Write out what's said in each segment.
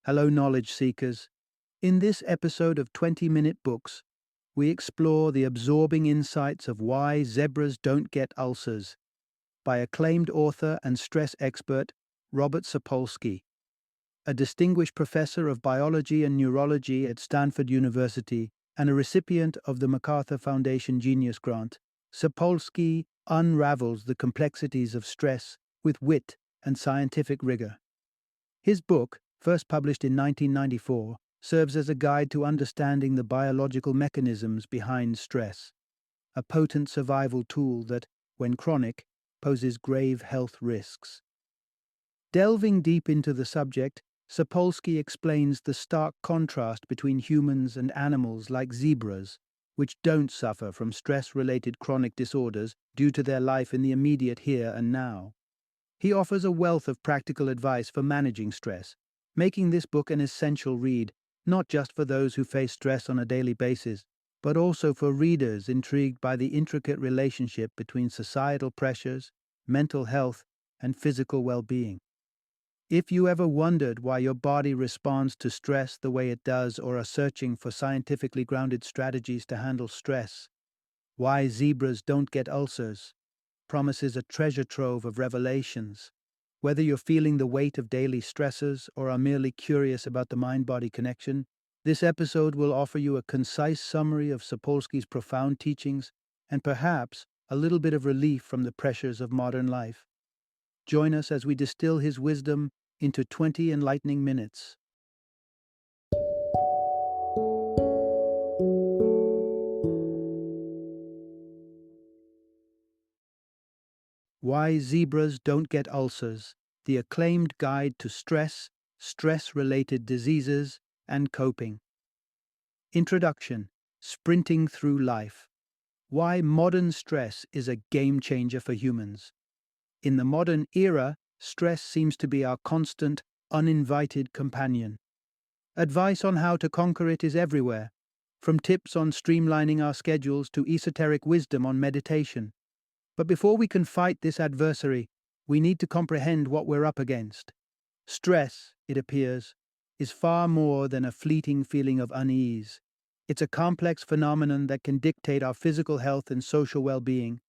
Hello, knowledge seekers. In this episode of 20-Minute Books, we explore the absorbing insights of Why Zebras Don't Get Ulcers by acclaimed author and stress expert Robert Sapolsky, a distinguished professor of biology and neurology at Stanford University and a recipient of the MacArthur Foundation Genius Grant. Sapolsky unravels the complexities of stress with wit and scientific rigor. His book, first published in 1994, serves as a guide to understanding the biological mechanisms behind stress, a potent survival tool that, when chronic, poses grave health risks. Delving deep into the subject, Sapolsky explains the stark contrast between humans and animals like zebras, which don't suffer from stress-related chronic disorders due to their life in the immediate here and now. He offers a wealth of practical advice for managing stress, making this book an essential read, not just for those who face stress on a daily basis, but also for readers intrigued by the intricate relationship between societal pressures, mental health, and physical well-being. If you ever wondered why your body responds to stress the way it does or are searching for scientifically grounded strategies to handle stress, Why Zebras Don't Get Ulcers promises a treasure trove of revelations. Whether you're feeling the weight of daily stressors or are merely curious about the mind-body connection, this episode will offer you a concise summary of Sapolsky's profound teachings and perhaps a little bit of relief from the pressures of modern life. Join us as we distill his wisdom into 20 enlightening minutes. Why Zebras Don't Get Ulcers, the acclaimed guide to stress, stress-related diseases, and coping. Introduction: Sprinting Through Life. Why modern stress is a game-changer for humans. In the modern era, stress seems to be our constant, uninvited companion. Advice on how to conquer it is everywhere, from tips on streamlining our schedules to esoteric wisdom on meditation. But before we can fight this adversary, we need to comprehend what we're up against. Stress, it appears, is far more than a fleeting feeling of unease. It's a complex phenomenon that can dictate our physical health and social well-being.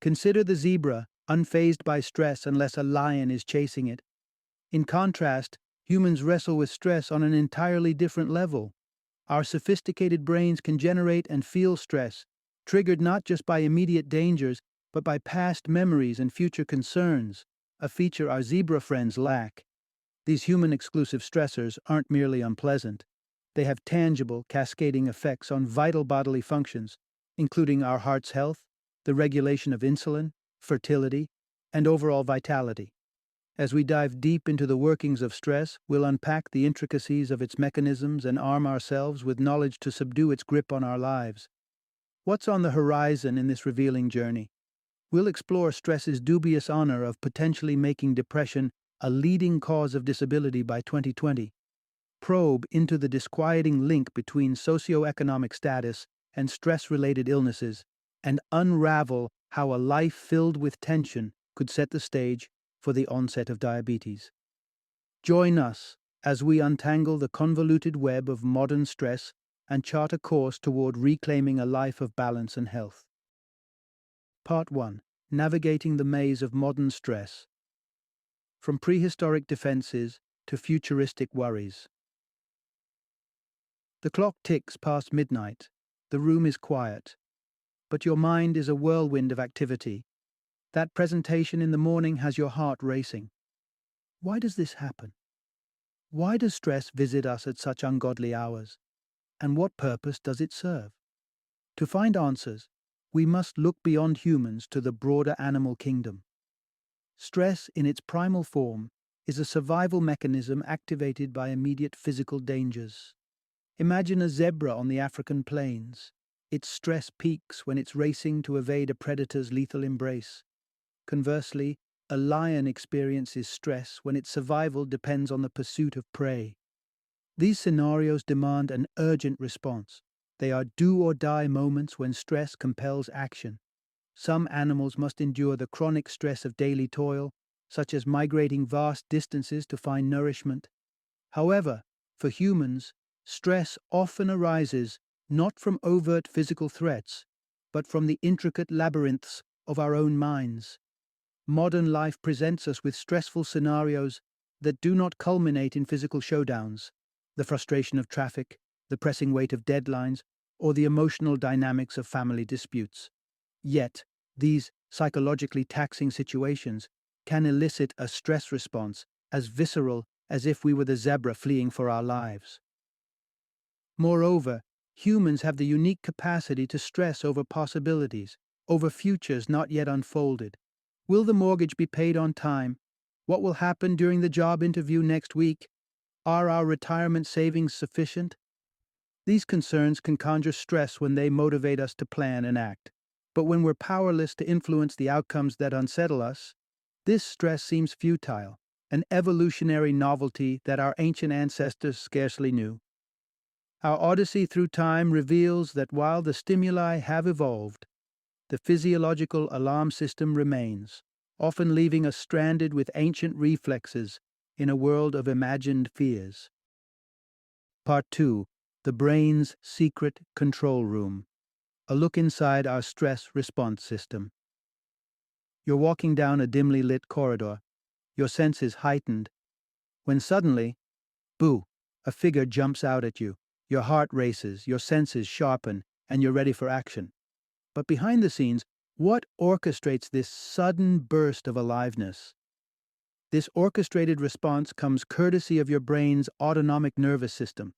Consider the zebra, unfazed by stress unless a lion is chasing it. In contrast, humans wrestle with stress on an entirely different level. Our sophisticated brains can generate and feel stress, triggered not just by immediate dangers, but by past memories and future concerns, a feature our zebra friends lack. These human-exclusive stressors aren't merely unpleasant. They have tangible, cascading effects on vital bodily functions, including our heart's health, the regulation of insulin, fertility, and overall vitality. As we dive deep into the workings of stress, we'll unpack the intricacies of its mechanisms and arm ourselves with knowledge to subdue its grip on our lives. What's on the horizon in this revealing journey? We'll explore stress's dubious honor of potentially making depression a leading cause of disability by 2020, probe into the disquieting link between socioeconomic status and stress-related illnesses, and unravel how a life filled with tension could set the stage for the onset of diabetes. Join us as we untangle the convoluted web of modern stress and chart a course toward reclaiming a life of balance and health. Part 1. Navigating the Maze of Modern Stress. From prehistoric defenses to futuristic worries. The clock ticks past midnight. The room is quiet. But your mind is a whirlwind of activity. That presentation in the morning has your heart racing. Why does this happen? Why does stress visit us at such ungodly hours? And what purpose does it serve? To find answers, we must look beyond humans to the broader animal kingdom. Stress, in its primal form, is a survival mechanism activated by immediate physical dangers. Imagine a zebra on the African plains. Its stress peaks when it's racing to evade a predator's lethal embrace. Conversely, a lion experiences stress when its survival depends on the pursuit of prey. These scenarios demand an urgent response. They are do-or-die moments when stress compels action. Some animals must endure the chronic stress of daily toil, such as migrating vast distances to find nourishment. However, For humans, stress often arises not from overt physical threats, but from the intricate labyrinths of our own minds. Modern life presents us with stressful scenarios that do not culminate in physical showdowns: the frustration of traffic, the pressing weight of deadlines, or the emotional dynamics of family disputes. Yet, these psychologically taxing situations can elicit a stress response as visceral as if we were the zebra fleeing for our lives. Moreover, humans have the unique capacity to stress over possibilities, over futures not yet unfolded. Will the mortgage be paid on time? What will happen during the job interview next week? Are our retirement savings sufficient? These concerns can conjure stress when they motivate us to plan and act. But when we're powerless to influence the outcomes that unsettle us, this stress seems futile, an evolutionary novelty that our ancient ancestors scarcely knew. Our odyssey through time reveals that while the stimuli have evolved, the physiological alarm system remains, often leaving us stranded with ancient reflexes in a world of imagined fears. Part 2. The Brain's Secret Control Room. A look inside our stress response system. You're walking down a dimly lit corridor, your senses heightened, when suddenly, boo, a figure jumps out at you. Your heart races, your senses sharpen, and you're ready for action. But behind the scenes, what orchestrates this sudden burst of aliveness? This orchestrated response comes courtesy of your brain's autonomic nervous system.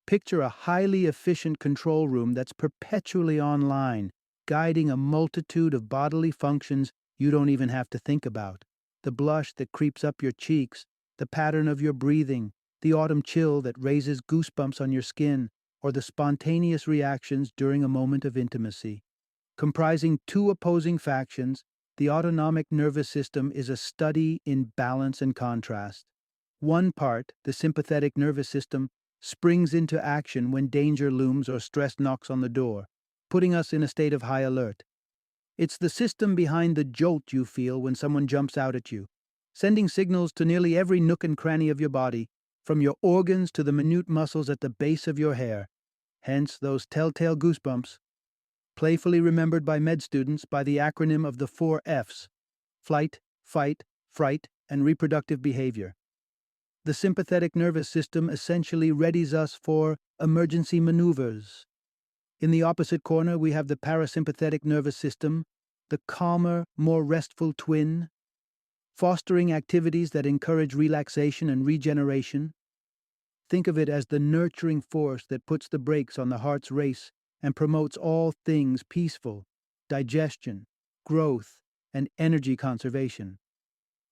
Picture a highly efficient control room that's perpetually online, guiding a multitude of bodily functions you don't even have to think about. The blush that creeps up your cheeks, the pattern of your breathing, the autumn chill that raises goosebumps on your skin, or the spontaneous reactions during a moment of intimacy. Comprising two opposing factions, the autonomic nervous system is a study in balance and contrast. One part, the sympathetic nervous system, springs into action when danger looms or stress knocks on the door, putting us in a state of high alert. It's the system behind the jolt you feel when someone jumps out at you, sending signals to nearly every nook and cranny of your body, from your organs to the minute muscles at the base of your hair. Hence those telltale goosebumps, playfully remembered by med students by the acronym of the 4 F's: flight, fight, fright, and reproductive behavior. The sympathetic nervous system essentially readies us for emergency maneuvers. In the opposite corner, we have the parasympathetic nervous system, the calmer, more restful twin, fostering activities that encourage relaxation and regeneration. Think of it as the nurturing force that puts the brakes on the heart's race and promotes all things peaceful, digestion, growth, and energy conservation.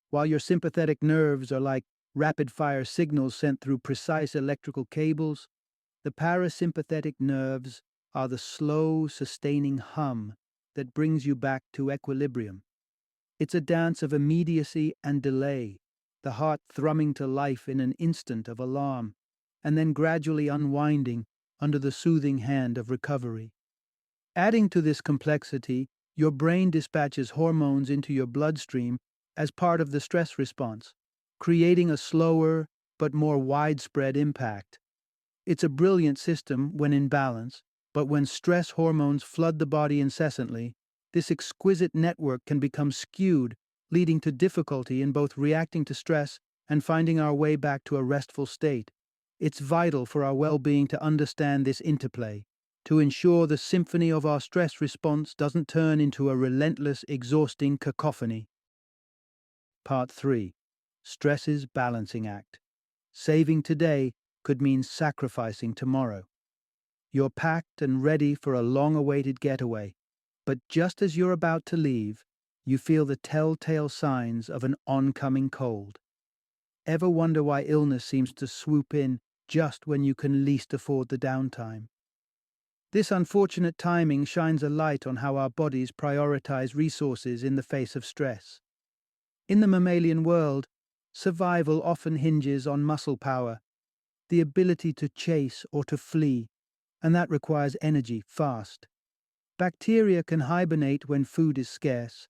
While your sympathetic nerves are like rapid-fire signals sent through precise electrical cables, the parasympathetic nerves are the slow, sustaining hum that brings you back to equilibrium. It's a dance of immediacy and delay, the heart thrumming to life in an instant of alarm, and then gradually unwinding under the soothing hand of recovery. Adding to this complexity, your brain dispatches hormones into your bloodstream as part of the stress response, creating a slower but more widespread impact. It's a brilliant system when in balance, but when stress hormones flood the body incessantly, this exquisite network can become skewed, leading to difficulty in both reacting to stress and finding our way back to a restful state. It's vital for our well-being to understand this interplay, to ensure the symphony of our stress response doesn't turn into a relentless, exhausting cacophony. Part 3. Stress's Balancing Act. Saving today could mean sacrificing tomorrow. You're packed and ready for a long-awaited getaway, but just as you're about to leave, you feel the telltale signs of an oncoming cold. Ever wonder why illness seems to swoop in just when you can least afford the downtime? This unfortunate timing shines a light on how our bodies prioritize resources in the face of stress. In the mammalian world, survival often hinges on muscle power, the ability to chase or to flee, and that requires energy fast. Bacteria can hibernate when food is scarce,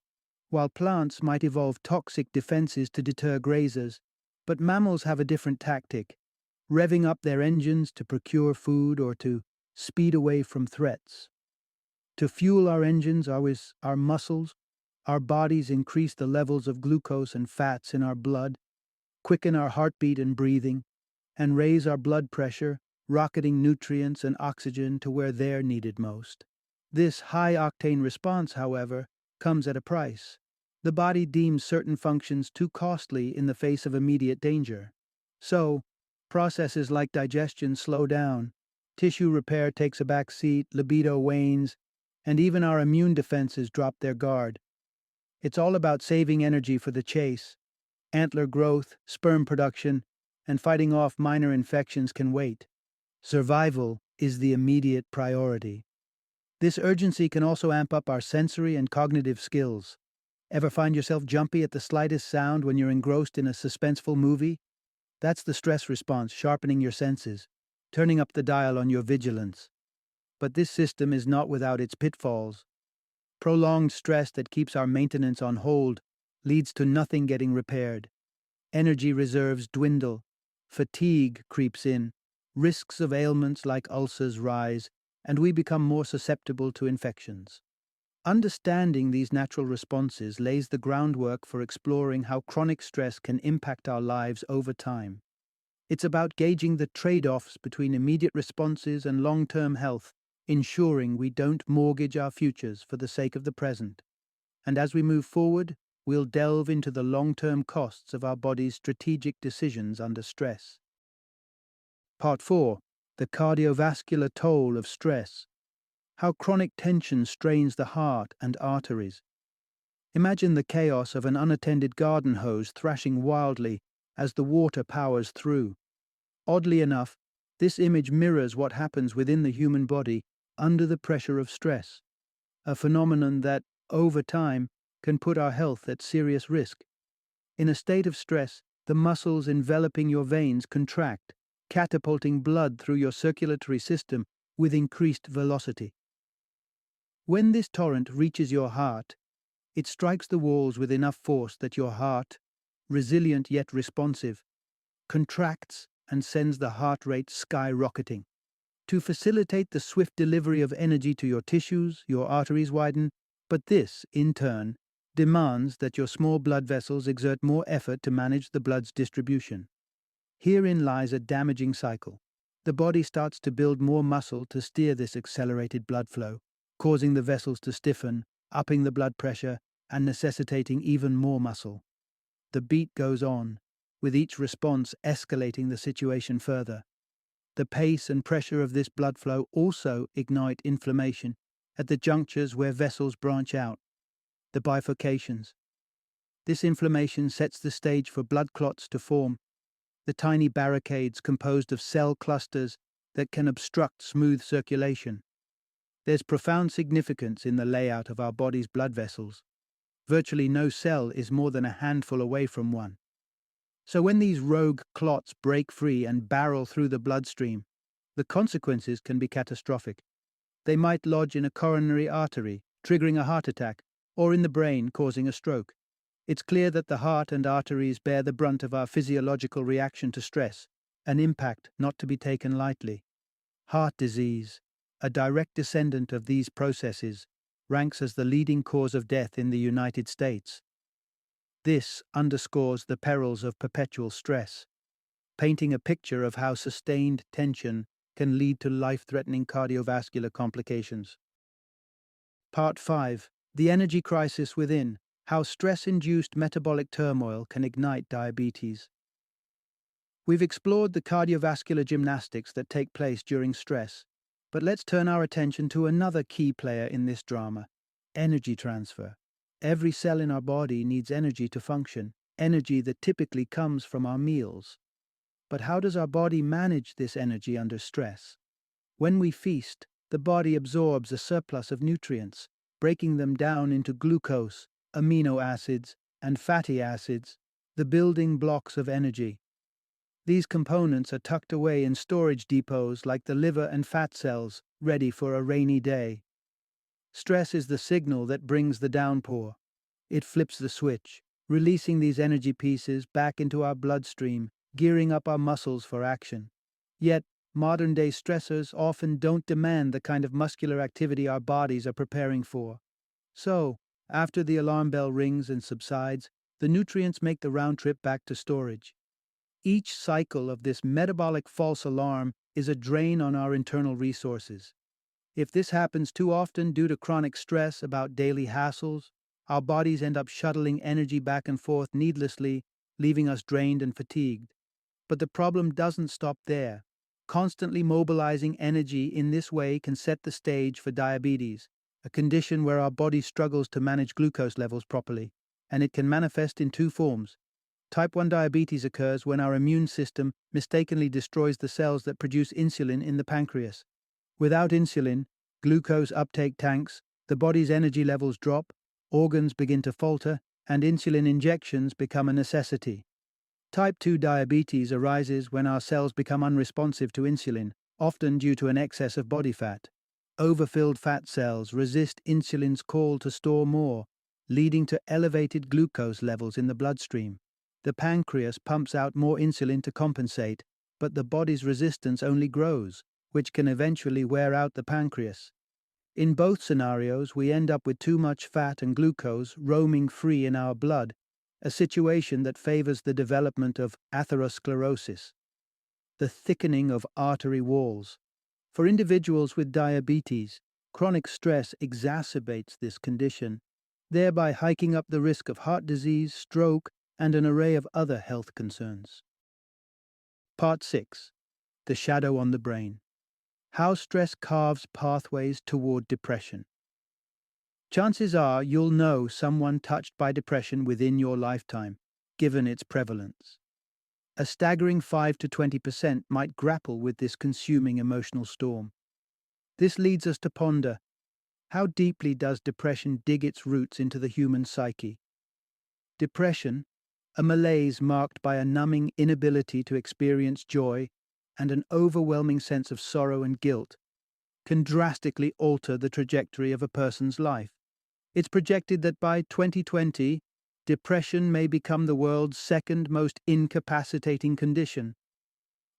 while plants might evolve toxic defenses to deter grazers, but mammals have a different tactic. revving up their engines to procure food or to speed away from threats. To fuel our engines are with our muscles. Our bodies increase the levels of glucose and fats in our blood, quicken our heartbeat and breathing, and raise our blood pressure, rocketing nutrients and oxygen to where they're needed most. This high-octane response, however, comes at a price. The body deems certain functions too costly in the face of immediate danger. So, processes like digestion slow down, tissue repair takes a back seat, libido wanes, and even our immune defenses drop their guard. It's all about saving energy for the chase. Antler growth, sperm production, and fighting off minor infections can wait. Survival is the immediate priority. This urgency can also amp up our sensory and cognitive skills. Ever find yourself jumpy at the slightest sound when you're engrossed in a suspenseful movie? That's the stress response sharpening your senses, turning up the dial on your vigilance. But this system is not without its pitfalls. Prolonged stress that keeps our maintenance on hold leads to nothing getting repaired. Energy reserves dwindle, fatigue creeps in, risks of ailments like ulcers rise, and we become more susceptible to infections. Understanding these natural responses lays the groundwork for exploring how chronic stress can impact our lives over time. It's about gauging the trade-offs between immediate responses and long-term health, ensuring we don't mortgage our futures for the sake of the present. And as we move forward, we'll delve into the long-term costs of our body's strategic decisions under stress. Part 4. The cardiovascular toll of stress. How chronic tension strains the heart and arteries. Imagine the chaos of an unattended garden hose thrashing wildly as the water powers through. Oddly enough, this image mirrors what happens within the human body under the pressure of stress, a phenomenon that, over time, can put our health at serious risk. In a state of stress, the muscles enveloping your veins contract, catapulting blood through your circulatory system with increased velocity. When this torrent reaches your heart, it strikes the walls with enough force that your heart, resilient yet responsive, contracts and sends the heart rate skyrocketing. To facilitate the swift delivery of energy to your tissues, your arteries widen, but this, in turn, demands that your small blood vessels exert more effort to manage the blood's distribution. Herein lies a damaging cycle. The body starts to build more muscle to steer this accelerated blood flow, causing the vessels to stiffen, upping the blood pressure, and necessitating even more muscle. The beat goes on, with each response escalating the situation further. The pace and pressure of this blood flow also ignite inflammation at the junctures where vessels branch out, the bifurcations. This inflammation sets the stage for blood clots to form, the tiny barricades composed of cell clusters that can obstruct smooth circulation. There's profound significance in the layout of our body's blood vessels. Virtually no cell is more than a handful away from one. So when these rogue clots break free and barrel through the bloodstream, the consequences can be catastrophic. They might lodge in a coronary artery, triggering a heart attack, or in the brain, causing a stroke. It's clear that the heart and arteries bear the brunt of our physiological reaction to stress, an impact not to be taken lightly. Heart disease, a direct descendant of these processes, ranks as the leading cause of death in the United States. This underscores the perils of perpetual stress, painting a picture of how sustained tension can lead to life-threatening cardiovascular complications. Part 5. The energy crisis within. How stress-induced metabolic turmoil can ignite diabetes. We've explored the cardiovascular gymnastics that take place during stress, but let's turn our attention to another key player in this drama: energy transfer. Every cell in our body needs energy to function, energy that typically comes from our meals. But how does our body manage this energy under stress? When we feast, the body absorbs a surplus of nutrients, breaking them down into glucose, amino acids, and fatty acids, the building blocks of energy. These components are tucked away in storage depots like the liver and fat cells, ready for a rainy day. Stress is the signal that brings the downpour. It flips the switch, releasing these energy pieces back into our bloodstream, gearing up our muscles for action. Yet, modern-day stressors often don't demand the kind of muscular activity our bodies are preparing for. So, after the alarm bell rings and subsides, the nutrients make the round trip back to storage. Each cycle of this metabolic false alarm is a drain on our internal resources. If this happens too often due to chronic stress about daily hassles, our bodies end up shuttling energy back and forth needlessly, leaving us drained and fatigued. But the problem doesn't stop there. Constantly mobilizing energy in this way can set the stage for diabetes, a condition where our body struggles to manage glucose levels properly, and it can manifest in two forms. Type 1 diabetes occurs when our immune system mistakenly destroys the cells that produce insulin in the pancreas. Without insulin, glucose uptake tanks, the body's energy levels drop, organs begin to falter, and insulin injections become a necessity. Type 2 diabetes arises when our cells become unresponsive to insulin, often due to an excess of body fat. Overfilled fat cells resist insulin's call to store more, leading to elevated glucose levels in the bloodstream. The pancreas pumps out more insulin to compensate, but the body's resistance only grows, which can eventually wear out the pancreas. In both scenarios, we end up with too much fat and glucose roaming free in our blood, a situation that favors the development of atherosclerosis, the thickening of artery walls. For individuals with diabetes, chronic stress exacerbates this condition, thereby hiking up the risk of heart disease, stroke, and an array of other health concerns. Part 6. The Shadow on the Brain. How stress carves pathways toward depression. Chances are you'll know someone touched by depression within your lifetime, given its prevalence. A staggering 5 to 20% might grapple with this consuming emotional storm. This leads us to ponder, how deeply does depression dig its roots into the human psyche? Depression, a malaise marked by a numbing inability to experience joy and an overwhelming sense of sorrow and guilt, can drastically alter the trajectory of a person's life. It's projected that by 2020, depression may become the world's second most incapacitating condition.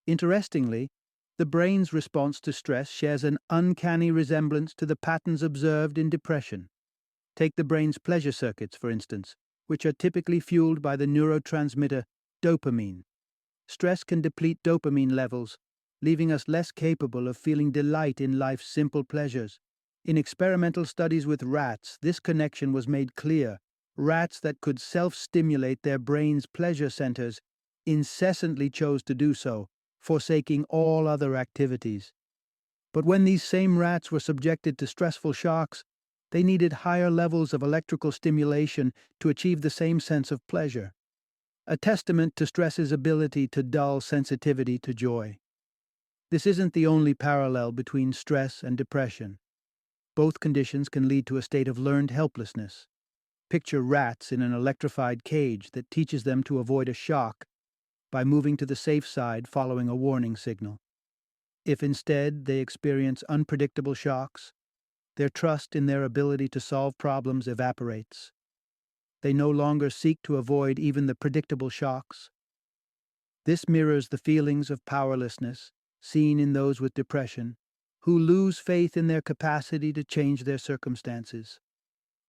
Interestingly, the brain's response to stress shares an uncanny resemblance to the patterns observed in depression. Take the brain's pleasure circuits, for instance, which are typically fueled by the neurotransmitter dopamine. Stress can deplete dopamine levels, leaving us less capable of feeling delight in life's simple pleasures. In experimental studies with rats, this connection was made clear. Rats that could self-stimulate their brain's pleasure centers incessantly chose to do so, forsaking all other activities. But when these same rats were subjected to stressful shocks, they needed higher levels of electrical stimulation to achieve the same sense of pleasure, a testament to stress's ability to dull sensitivity to joy. This isn't the only parallel between stress and depression. Both conditions can lead to a state of learned helplessness. Picture rats in an electrified cage that teaches them to avoid a shock by moving to the safe side following a warning signal. If instead they experience unpredictable shocks, their trust in their ability to solve problems evaporates. They no longer seek to avoid even the predictable shocks. This mirrors the feelings of powerlessness seen in those with depression, who lose faith in their capacity to change their circumstances.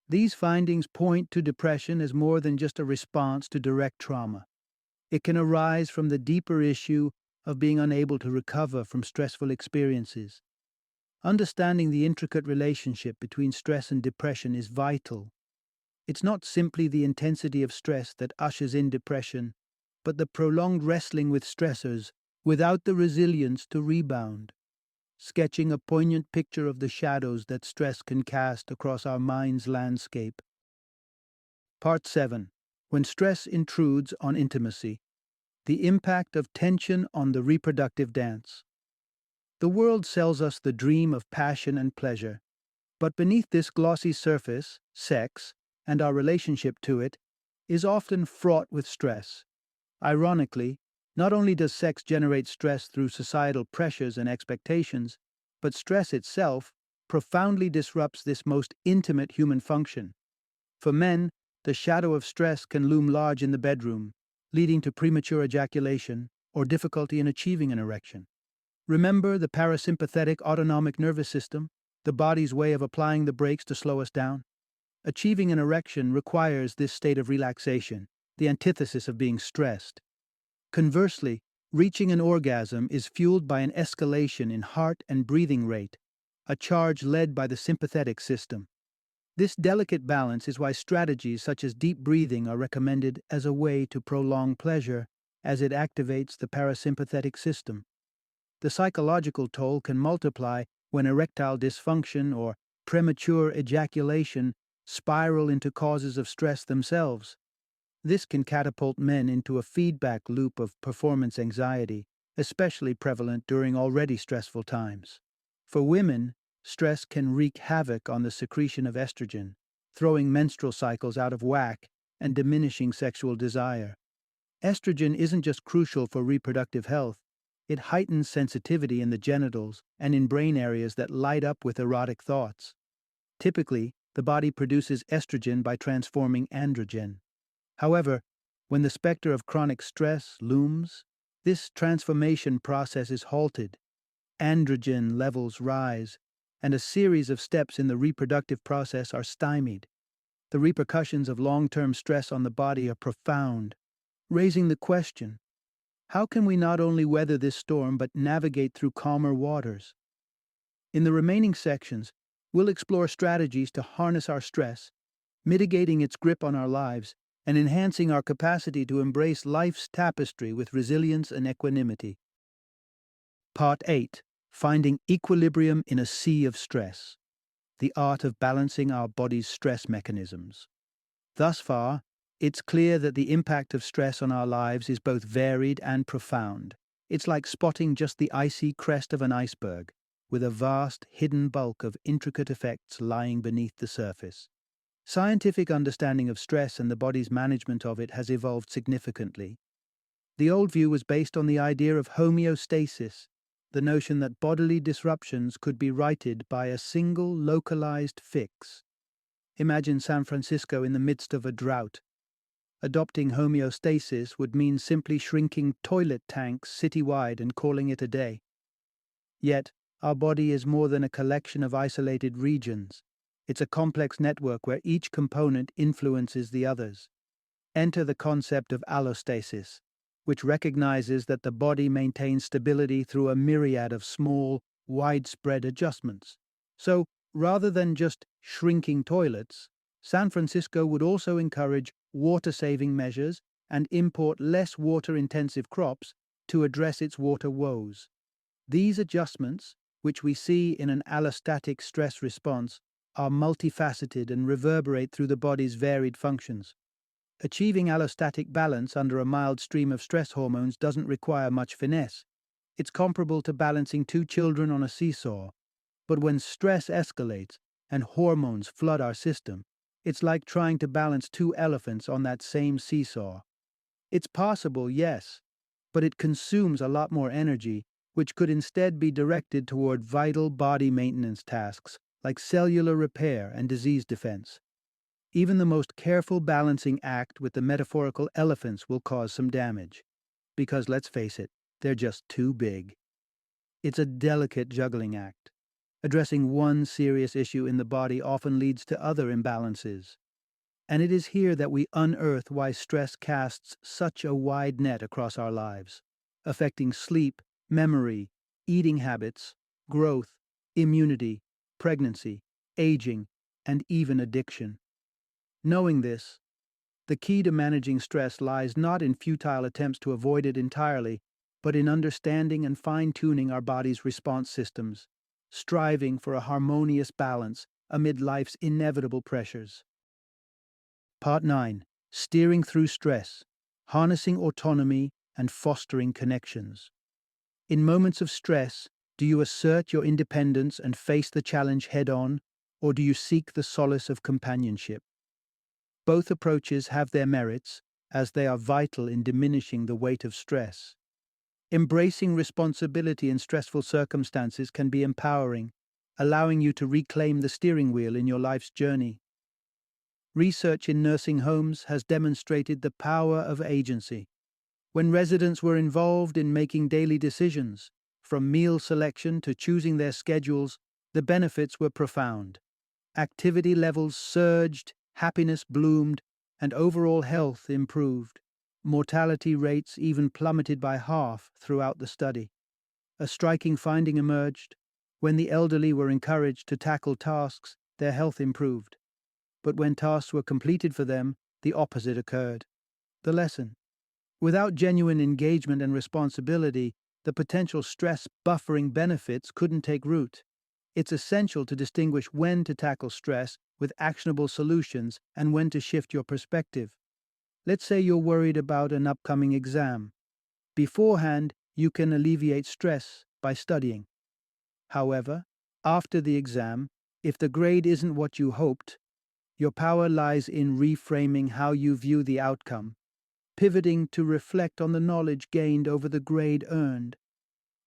These findings point to depression as more than just a response to direct trauma. It can arise from the deeper issue of being unable to recover from stressful experiences. Understanding the intricate relationship between stress and depression is vital. It's not simply the intensity of stress that ushers in depression, but the prolonged wrestling with stressors without the resilience to rebound, sketching a poignant picture of the shadows that stress can cast across our mind's landscape. Part 7. When stress intrudes on intimacy, the impact of tension on the reproductive dance. The world sells us the dream of passion and pleasure, but beneath this glossy surface, sex, and our relationship to it, is often fraught with stress. Ironically, not only does sex generate stress through societal pressures and expectations, but stress itself profoundly disrupts this most intimate human function. For men, the shadow of stress can loom large in the bedroom, leading to premature ejaculation or difficulty in achieving an erection. Remember the parasympathetic autonomic nervous system, the body's way of applying the brakes to slow us down? Achieving an erection requires this state of relaxation, the antithesis of being stressed. Conversely, reaching an orgasm is fueled by an escalation in heart and breathing rate, a charge led by the sympathetic system. This delicate balance is why strategies such as deep breathing are recommended as a way to prolong pleasure, as it activates the parasympathetic system. The psychological toll can multiply when erectile dysfunction or premature ejaculation spiral into causes of stress themselves. This can catapult men into a feedback loop of performance anxiety, especially prevalent during already stressful times. For women, stress can wreak havoc on the secretion of estrogen, throwing menstrual cycles out of whack and diminishing sexual desire. Estrogen isn't just crucial for reproductive health, it heightens sensitivity in the genitals and in brain areas that light up with erotic thoughts. Typically, the body produces estrogen by transforming androgen. However, when the specter of chronic stress looms, this transformation process is halted. Androgen levels rise, and a series of steps in the reproductive process are stymied. The repercussions of long-term stress on the body are profound, raising the question, how can we not only weather this storm but navigate through calmer waters? In the remaining sections, we'll explore strategies to harness our stress, mitigating its grip on our lives, and enhancing our capacity to embrace life's tapestry with resilience and equanimity. Part 8. Finding Equilibrium in a Sea of Stress. The art of balancing our body's stress mechanisms. Thus far, it's clear that the impact of stress on our lives is both varied and profound. It's like spotting just the icy crest of an iceberg, with a vast, hidden bulk of intricate effects lying beneath the surface. Scientific understanding of stress and the body's management of it has evolved significantly. The old view was based on the idea of homeostasis, the notion that bodily disruptions could be righted by a single localized fix. Imagine San Francisco in the midst of a drought. Adopting homeostasis would mean simply shrinking toilet tanks citywide and calling it a day. Yet, our body is more than a collection of isolated regions. It's a complex network where each component influences the others. Enter the concept of allostasis, which recognizes that the body maintains stability through a myriad of small, widespread adjustments. So, rather than just shrinking toilets, San Francisco would also encourage water-saving measures and import less water-intensive crops to address its water woes. These adjustments, which we see in an allostatic stress response, are multifaceted and reverberate through the body's varied functions. Achieving allostatic balance under a mild stream of stress hormones doesn't require much finesse. It's comparable to balancing two children on a seesaw. But when stress escalates and hormones flood our system, it's like trying to balance two elephants on that same seesaw. It's possible, yes, but it consumes a lot more energy, which could instead be directed toward vital body maintenance tasks like cellular repair and disease defense. Even the most careful balancing act with the metaphorical elephants will cause some damage, because let's face it, they're just too big. It's a delicate juggling act. Addressing one serious issue in the body often leads to other imbalances. And it is here that we unearth why stress casts such a wide net across our lives, affecting sleep, memory, eating habits, growth, immunity, pregnancy, aging, and even addiction. Knowing this, the key to managing stress lies not in futile attempts to avoid it entirely, but in understanding and fine-tuning our body's response systems, striving for a harmonious balance amid life's inevitable pressures. Part 9. Steering through stress, harnessing autonomy and fostering connections. In moments of stress, do you assert your independence and face the challenge head-on, or do you seek the solace of companionship? Both approaches have their merits, as they are vital in diminishing the weight of stress. Embracing responsibility in stressful circumstances can be empowering, allowing you to reclaim the steering wheel in your life's journey. Research in nursing homes has demonstrated the power of agency. When residents were involved in making daily decisions, From meal selection to choosing their schedules, the benefits were profound. Activity levels surged, happiness bloomed, and overall health improved. Mortality rates even plummeted by half throughout the study. A striking finding emerged. When the elderly were encouraged to tackle tasks, their health improved. But when tasks were completed for them, the opposite occurred. The lesson: without genuine engagement and responsibility, the potential stress buffering benefits couldn't take root. It's essential to distinguish when to tackle stress with actionable solutions and when to shift your perspective. Let's say you're worried about an upcoming exam. Beforehand, you can alleviate stress by studying. However, after the exam, if the grade isn't what you hoped, your power lies in reframing how you view the outcome, pivoting to reflect on the knowledge gained over the grade earned.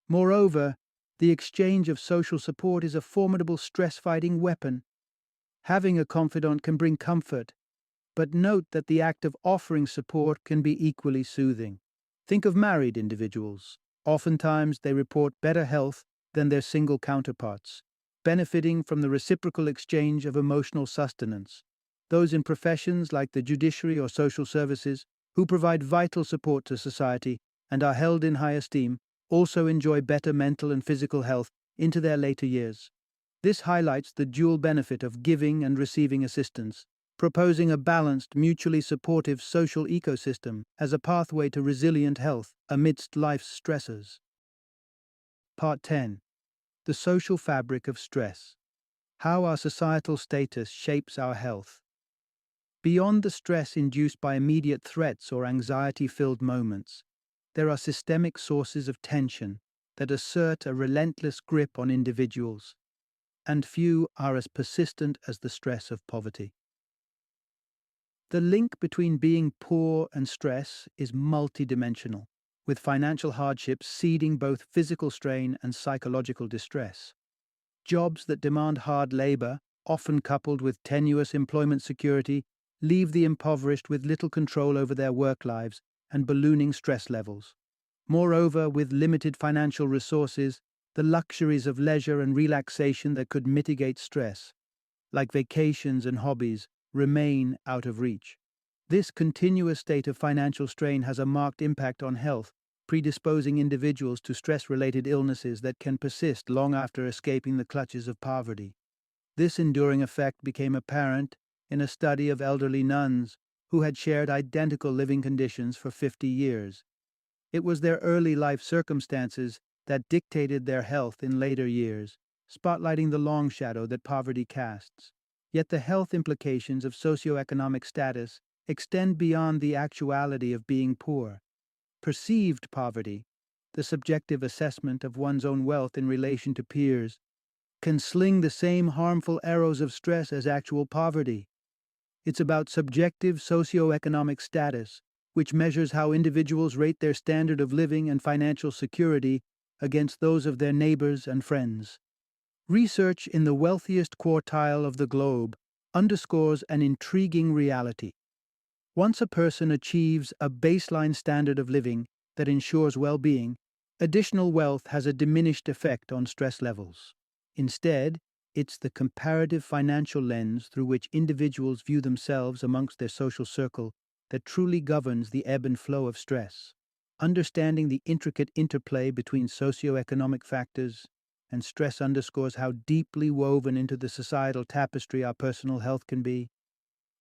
Moreover, the exchange of social support is a formidable stress-fighting weapon. Having a confidant can bring comfort, but note that the act of offering support can be equally soothing. Think of married individuals. Oftentimes, they report better health than their single counterparts, benefiting from the reciprocal exchange of emotional sustenance. Those in professions like the judiciary or social services, who provide vital support to society and are held in high esteem, also enjoy better mental and physical health into their later years. This highlights the dual benefit of giving and receiving assistance, proposing a balanced, mutually supportive social ecosystem as a pathway to resilient health amidst life's stressors. Part 10. The social fabric of stress. How our societal status shapes our health. Beyond the stress induced by immediate threats or anxiety-filled moments, there are systemic sources of tension that assert a relentless grip on individuals, and few are as persistent as the stress of poverty. The link between being poor and stress is multidimensional, with financial hardships seeding both physical strain and psychological distress. Jobs that demand hard labor, often coupled with tenuous employment security, leave the impoverished with little control over their work lives and ballooning stress levels. Moreover, with limited financial resources, the luxuries of leisure and relaxation that could mitigate stress, like vacations and hobbies, remain out of reach. This continuous state of financial strain has a marked impact on health, predisposing individuals to stress-related illnesses that can persist long after escaping the clutches of poverty. This enduring effect became apparent in a study of elderly nuns who had shared identical living conditions for 50 years. It was their early life circumstances that dictated their health in later years, spotlighting the long shadow that poverty casts. Yet the health implications of socioeconomic status extend beyond the actuality of being poor. Perceived poverty, the subjective assessment of one's own wealth in relation to peers, can sling the same harmful arrows of stress as actual poverty. It's about subjective socioeconomic status, which measures how individuals rate their standard of living and financial security against those of their neighbors and friends. Research in the wealthiest quartile of the globe underscores an intriguing reality. Once a person achieves a baseline standard of living that ensures well-being, additional wealth has a diminished effect on stress levels. Instead, it's the comparative financial lens through which individuals view themselves amongst their social circle that truly governs the ebb and flow of stress. Understanding the intricate interplay between socioeconomic factors and stress underscores how deeply woven into the societal tapestry our personal health can be,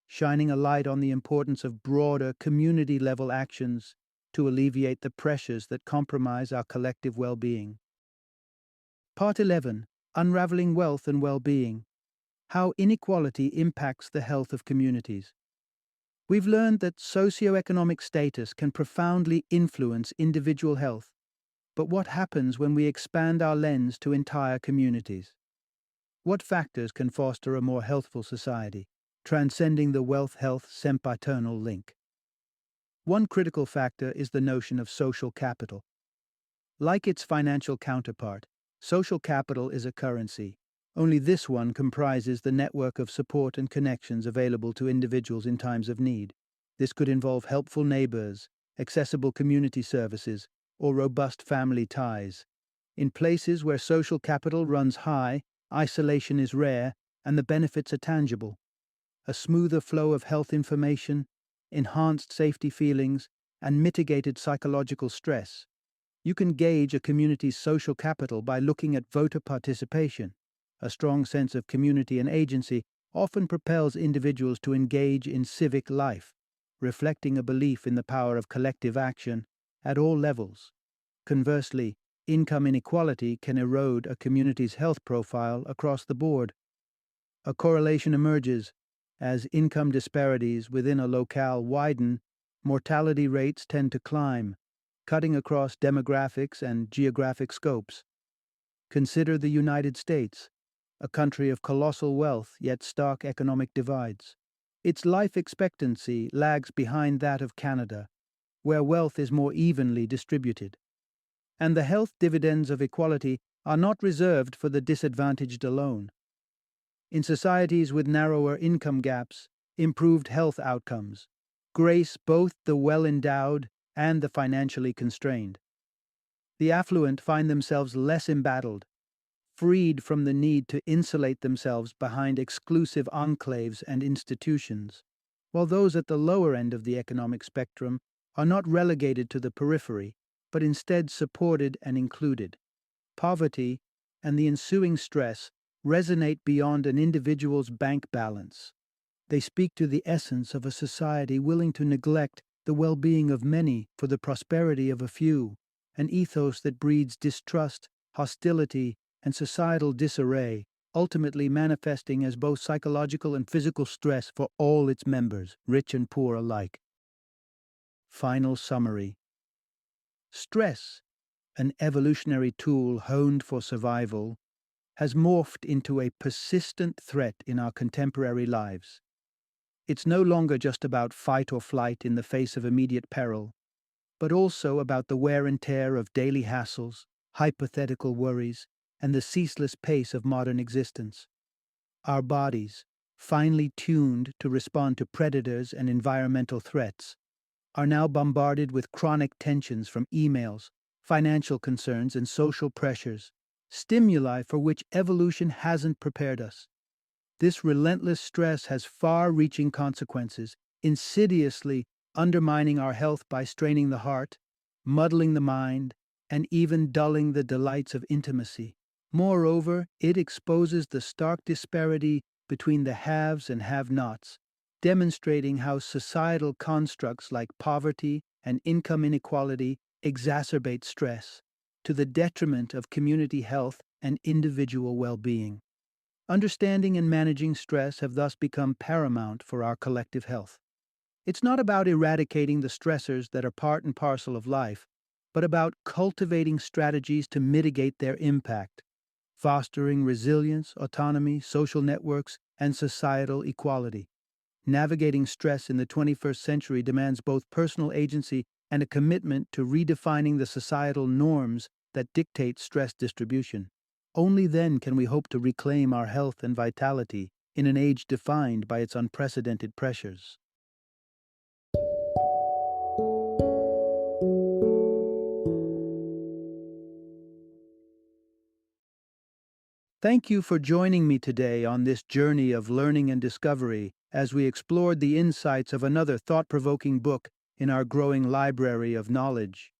shining a light on the importance of broader community-level actions to alleviate the pressures that compromise our collective well-being. Part 11. Unraveling Wealth and Well-being. How inequality impacts the health of communities. We've learned that socioeconomic status can profoundly influence individual health, but what happens when we expand our lens to entire communities? What factors can foster a more healthful society, transcending the wealth-health sempiternal link? One critical factor is the notion of social capital. Like its financial counterpart, social capital is a currency. Only this one comprises the network of support and connections available to individuals in times of need. This could involve helpful neighbors, accessible community services, or robust family ties. In places where social capital runs high, isolation is rare, and the benefits are tangible. A smoother flow of health information, enhanced safety feelings, and mitigated psychological stress. You can gauge a community's social capital by looking at voter participation. A strong sense of community and agency often propels individuals to engage in civic life, reflecting a belief in the power of collective action at all levels. Conversely, income inequality can erode a community's health profile across the board. A correlation emerges as income disparities within a locale widen, mortality rates tend to climb, cutting across demographics and geographic scopes. Consider the United States, a country of colossal wealth yet stark economic divides. Its life expectancy lags behind that of Canada, where wealth is more evenly distributed. And the health dividends of equality are not reserved for the disadvantaged alone. In societies with narrower income gaps, improved health outcomes grace both the well-endowed and the financially constrained. The affluent find themselves less embattled, freed from the need to insulate themselves behind exclusive enclaves and institutions, while those at the lower end of the economic spectrum are not relegated to the periphery, but instead supported and included. Poverty and the ensuing stress resonate beyond an individual's bank balance. They speak to the essence of a society willing to neglect the well-being of many for the prosperity of a few, an ethos that breeds distrust, hostility, and societal disarray, ultimately manifesting as both psychological and physical stress for all its members, rich and poor alike. Final summary. Stress, an evolutionary tool honed for survival, has morphed into a persistent threat in our contemporary lives. It's no longer just about fight or flight in the face of immediate peril, but also about the wear and tear of daily hassles, hypothetical worries, and the ceaseless pace of modern existence. Our bodies, finely tuned to respond to predators and environmental threats, are now bombarded with chronic tensions from emails, financial concerns, and social pressures, stimuli for which evolution hasn't prepared us. This relentless stress has far-reaching consequences, insidiously undermining our health by straining the heart, muddling the mind, and even dulling the delights of intimacy. Moreover, it exposes the stark disparity between the haves and have-nots, demonstrating how societal constructs like poverty and income inequality exacerbate stress, to the detriment of community health and individual well-being. Understanding and managing stress have thus become paramount for our collective health. It's not about eradicating the stressors that are part and parcel of life, but about cultivating strategies to mitigate their impact, fostering resilience, autonomy, social networks, and societal equality. Navigating stress in the 21st century demands both personal agency and a commitment to redefining the societal norms that dictate stress distribution. Only then can we hope to reclaim our health and vitality in an age defined by its unprecedented pressures. Thank you for joining me today on this journey of learning and discovery as we explored the insights of another thought-provoking book in our growing library of knowledge.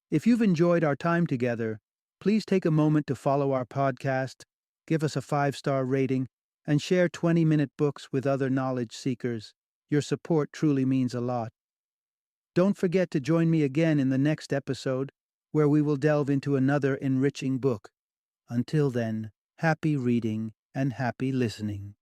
If you've enjoyed our time together, please take a moment to follow our podcast, give us a 5-star rating, and share 20-minute books with other knowledge seekers. Your support truly means a lot. Don't forget to join me again in the next episode, where we will delve into another enriching book. Until then, happy reading and happy listening.